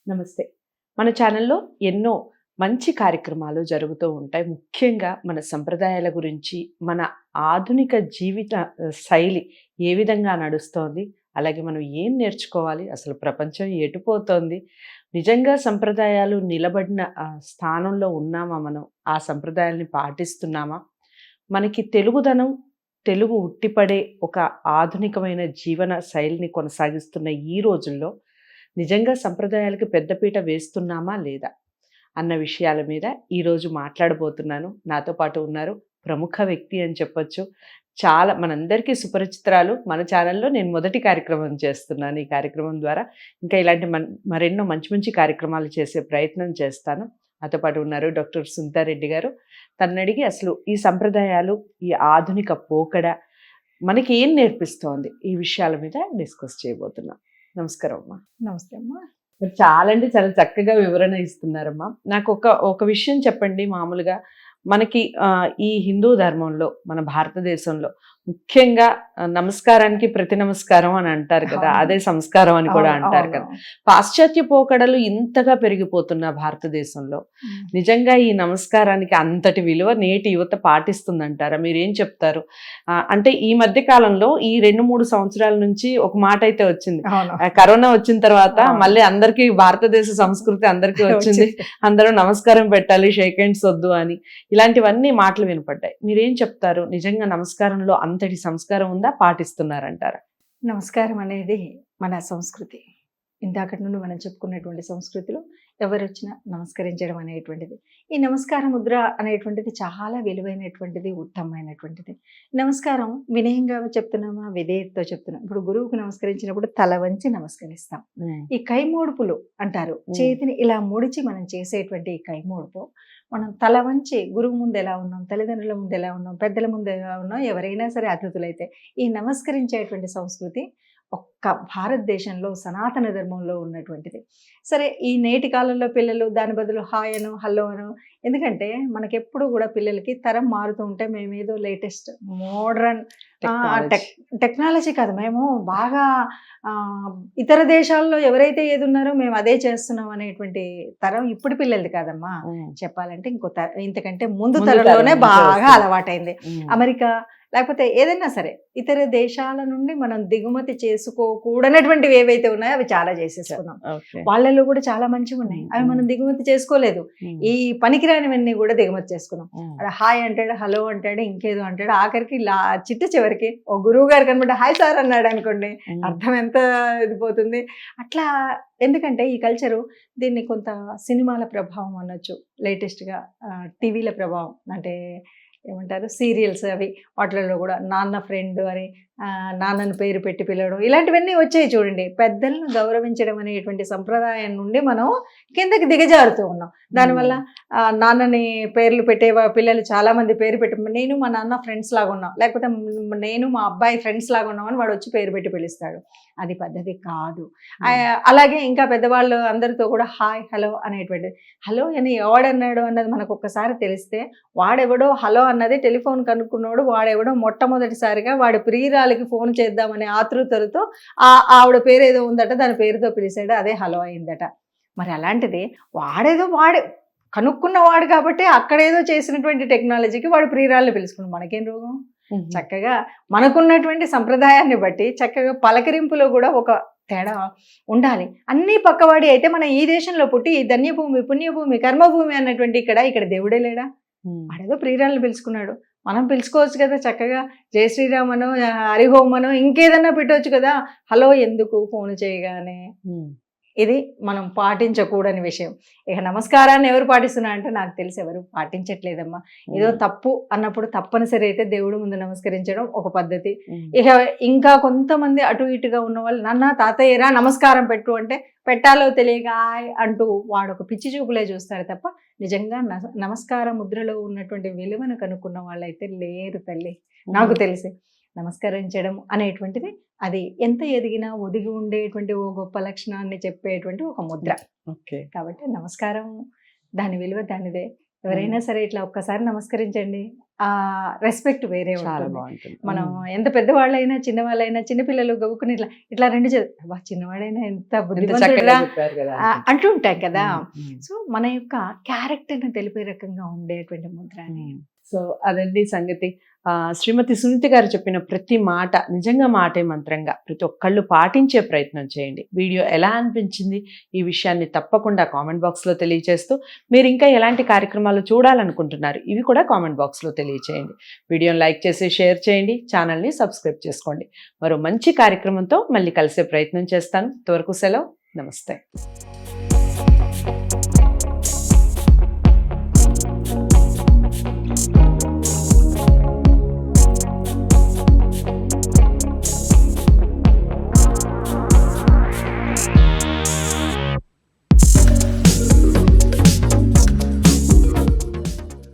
నమస్తే. మన ఛానల్‌లో ఎన్నో మంచి కార్యక్రమాలు జరుగుతూ ఉంటాయి. ముఖ్యంగా మన సంప్రదాయాల గురించి, మన ఆధునిక జీవిత శైలి ఏ విధంగా నడుస్తోంది, అలాగే మనం ఏం నేర్చుకోవాలి, అసలు ప్రపంచం ఎటుపోతోంది, నిజంగా సంప్రదాయాలు నిలబడిన స్థానంలో ఉన్నామా మనం? ఆ సంప్రదాయాల్ని పాటిస్తున్నామా? మనకి తెలుగుదనం, తెలుగు ఉట్టిపడే ఒక ఆధునికమైన జీవన శైలిని కొనసాగిస్తున్న ఈ రోజుల్లో నిజంగా సంప్రదాయాలకి పెద్దపీట వేస్తున్నామా లేదా అన్న విషయాల మీద ఈరోజు మాట్లాడబోతున్నాను. నాతో పాటు ఉన్నారు ప్రముఖ వ్యక్తి అని చెప్పొచ్చు. చాలా మనందరికీ సుపరిచితురాలు. మన ఛానల్లో నేను మొదటి కార్యక్రమం చేస్తున్నాను. ఈ కార్యక్రమం ద్వారా ఇంకా ఇలాంటి మరెన్నో మంచి మంచి కార్యక్రమాలు చేసే ప్రయత్నం చేస్తాను. నాతో పాటు ఉన్నారు డాక్టర్ సుంతారెడ్డి గారు. తనడిగి అసలు ఈ సంప్రదాయాలు, ఈ ఆధునిక పోకడ మనకి ఏం నేర్పిస్తోంది, ఈ విషయాల మీద డిస్కస్ చేయబోతున్నాం. నమస్కారం అమ్మా. నమస్తే అమ్మా. మీరు అంటే చాలా చక్కగా వివరణ ఇస్తున్నారమ్మా. నాకు ఒక విషయం చెప్పండి. మామూలుగా మనకి ఈ హిందూ ధర్మంలో, మన భారతదేశంలో ముఖ్యంగా నమస్కారానికి ప్రతి నమస్కారం అని అంటారు కదా, అదే సంస్కారం అని కూడా అంటారు కదా. పాశ్చాత్య పోకడలు ఇంతగా పెరిగిపోతున్న భారతదేశంలో నిజంగా ఈ నమస్కారానికి అంతటి విలువ నేటి యువత పాటిస్తుందంటారా? మీరేం చెప్తారు? అంటే ఈ మధ్య కాలంలో ఈ 2-3 సంవత్సరాల నుంచి ఒక మాట అయితే వచ్చింది. కరోనా వచ్చిన తర్వాత మళ్ళీ అందరికీ భారతదేశ సంస్కృతి అందరికీ వచ్చింది, అందరూ నమస్కారం పెట్టాలి, షేక్ హ్యాండ్స్ వద్దు అని, ఇలాంటివన్నీ మాటలు వినపడ్డాయి. మీరేం చెప్తారు? నిజంగా నమస్కారంలో అంతటి సంస్కారం ఉందా, పాటిస్తున్నారంటారా? నమస్కారం అనేది మన సంస్కృతి. ఇందాకటి నుండి మనం చెప్పుకున్నటువంటి సంస్కృతిలో ఎవరు వచ్చినా నమస్కరించడం అనేటువంటిది, ఈ నమస్కార ముద్ర అనేటువంటిది చాలా విలువైనటువంటిది, ఉత్తమమైనటువంటిది. నమస్కారం వినయంగా చెప్తున్నామా, విధేయతతో చెప్తున్నాం. ఇప్పుడు గురువుకు నమస్కరించినప్పుడు తల వంచి నమస్కరిస్తాం. ఈ కైమోడుపులు అంటారు, చేతిని ఇలా ముడిచి మనం చేసేటువంటి ఈ కైమోడుపు, మనం తల వంచి గురువు ముందు ఎలా ఉన్నాం, తల్లిదండ్రుల ముందు ఎలా ఉన్నాం, పెద్దల ముందు ఎలా ఉన్నాం, ఎవరైనా సరే అతిథులైతే ఈ నమస్కరించేటువంటి సంస్కృతి ఒక్క భారతదేశంలో సనాతన ధర్మంలో ఉన్నటువంటిది. సరే, ఈ నేటి కాలంలో పిల్లలు దాని బదులు హాయ్ అను, హలో అను, ఎందుకంటే మనకెప్పుడు కూడా పిల్లలకి తరం మారుతూ ఉంటే మేమేదో లేటెస్ట్ మోడ్రన్ టెక్నాలజీ కాదు, మేము బాగా ఇతర దేశాల్లో ఎవరైతే ఏది ఉన్నారో మేము అదే చేస్తున్నాం అనేటువంటి తరం ఇప్పుడు పిల్లలది కాదమ్మా. చెప్పాలంటే ఇంతకంటే ముందు తరంలోనే బాగా అలవాటైంది. అమెరికా లేకపోతే ఏదైనా సరే ఇతర దేశాల నుండి మనం దిగుమతి చేసుకోకూడనటువంటివి ఏవైతే ఉన్నాయో అవి చాలా చేసేసుకున్నాం. వాళ్ళలో కూడా చాలా మంచిగా ఉన్నాయి, అవి మనం దిగుమతి చేసుకోలేదు. ఈ పనికిరానివన్నీ కూడా దిగుమతి చేసుకున్నాం. అలా హాయ్ అంటాడు, హలో అంటాడు, ఇంకేదో అంటాడు, ఆఖరికి చివరికి ఓ గురువు గారు కనబడి హాయ్ సార్ అన్నాడు అనుకోండి, అర్థం ఎంత ఇది పోతుంది. అట్లా ఎందుకంటే ఈ కల్చరు, దీన్ని కొంత సినిమాల ప్రభావం అనొచ్చు, లేటెస్ట్గా టీవీల ప్రభావం, అంటే ఏమంటారు సీరియల్స్, అవి వాటిలలో కూడా నాన్న ఫ్రెండ్ అని నాన్నను పేరు పెట్టి పిలవడం, ఇలాంటివన్నీ వచ్చాయి చూడండి. పెద్దలను గౌరవించడం అనేటువంటి సంప్రదాయం నుండి మనం కిందకి దిగజారుతూ ఉన్నాం. దానివల్ల నాన్నని పేర్లు పెట్టే పిల్లలు చాలామంది పేరు పెట్టి, నేను మా నాన్న ఫ్రెండ్స్ లాగా ఉన్నాం, లేకపోతే నేను మా అబ్బాయి ఫ్రెండ్స్ లాగా ఉన్నామని వాడు వచ్చి పేరు పెట్టి పిలుస్తాడు. అది పద్ధతి కాదు. అలాగే ఇంకా పెద్దవాళ్ళు అందరితో కూడా హాయ్ హలో అనేటువంటిది, హలో అని ఎవడన్నాడు అన్నది మనకు ఒక్కసారి తెలిస్తే, వాడెవడో హలో అన్నది టెలిఫోన్ కనుక్కున్నాడు, వాడెవడో మొట్టమొదటిసారిగా వాడి ప్రియురాలికి ఫోన్ చేద్దామనే ఆతృతలతో ఆవిడ పేరు ఏదో ఉందట, దాని పేరుతో పిలిచాడు, అదే హలో అయిందట. మరి అలాంటిది వాడే కనుక్కున్నవాడు కాబట్టి అక్కడేదో చేసినటువంటి టెక్నాలజీకి వాడు ప్రియురాలను పిలుచుకున్నాడు. మనకేం రోగం? చక్కగా మనకున్నటువంటి సంప్రదాయాన్ని బట్టి చక్కగా పలకరింపులో కూడా ఒక తేడా ఉండాలి. అన్నీ పక్కవాడి అయితే మనం ఈ దేశంలో పుట్టి ఈ ధన్యభూమి, పుణ్యభూమి, కర్మభూమి అన్నటువంటి ఇక్కడ దేవుడే లేడా? వాడేదో ప్రియురాలను పిలుచుకున్నాడు, మనం పిలుచుకోవచ్చు కదా చక్కగా. జై శ్రీరామనో, హరిహోమనో, ఇంకేదన్నా పెట్టవచ్చు కదా. హలో ఎందుకు ఫోన్ చేయగానే? ఇది మనం పాటించకూడని విషయం. ఇక నమస్కారాన్ని ఎవరు పాటిస్తున్నారంటే నాకు తెలిసి ఎవరు పాటించట్లేదమ్మా. ఏదో తప్పు అన్నప్పుడు తప్పనిసరి అయితే దేవుడు ముందు నమస్కరించడం ఒక పద్ధతి. ఇక ఇంకా కొంతమంది అటు ఇటుగా ఉన్న వాళ్ళు, నాన్న తాతయ్యరా నమస్కారం పెట్టు అంటే పెట్టాలో తెలియక అంటూ వాడు ఒక పిచ్చి చూపులే చూస్తారు తప్ప నిజంగా నమస్కార ముద్రలో ఉన్నటువంటి విలువను కనుక్కున్న వాళ్ళైతే లేరు తల్లి. నాకు తెలిసి నమస్కరించడం అనేటువంటిది అది ఎంత ఎదిగినా ఒదిగి ఉండేటువంటి ఓ గొప్ప లక్షణాన్ని చెప్పేటువంటి ఒక ముద్ర. కాబట్టి నమస్కారం దాని విలువ దానిదే. ఎవరైనా సరే ఇట్లా ఒక్కసారి నమస్కరించండి, ఆ రెస్పెక్ట్ వేరే చాలా ఉంటుంది. బాగుంటుంది. మనం ఎంత పెద్దవాళ్ళైనా చిన్నవాళ్ళైనా చిన్నపిల్లలు గవ్వుకుని ఇట్లా ఇట్లా రెండు అబ్బా చిన్నవాడైనా ఎంత ఎంత చక్కగా బుద్ధిమంతుడురా చెప్పారు కదా అంటూ ఉంటాం కదా. ఉమ్. సో మన యొక్క క్యారెక్టర్ని తెలిపే రకంగా ఉండేటువంటి ముద్ర అది. సో అదండి సంగతి. శ్రీమతి సునీత గారు చెప్పిన ప్రతి మాట నిజంగా మాటే మంత్రంగా ప్రతి ఒక్కళ్ళు పాటించే ప్రయత్నం చేయండి. వీడియో ఎలా అనిపించింది ఈ విషయాన్ని తప్పకుండా కామెంట్ బాక్స్లో తెలియజేస్తూ, మీరు ఇంకా ఎలాంటి కార్యక్రమాలు చూడాలనుకుంటున్నారు ఇవి కూడా కామెంట్ బాక్స్లో తెలియజేయండి. వీడియోని లైక్ చేసి షేర్ చేయండి, ఛానల్ని సబ్స్క్రైబ్ చేసుకోండి. మరో మంచి కార్యక్రమంతో మళ్ళీ కలిసే ప్రయత్నం చేస్తాను. ఇంతవరకు సెలవు. నమస్తే.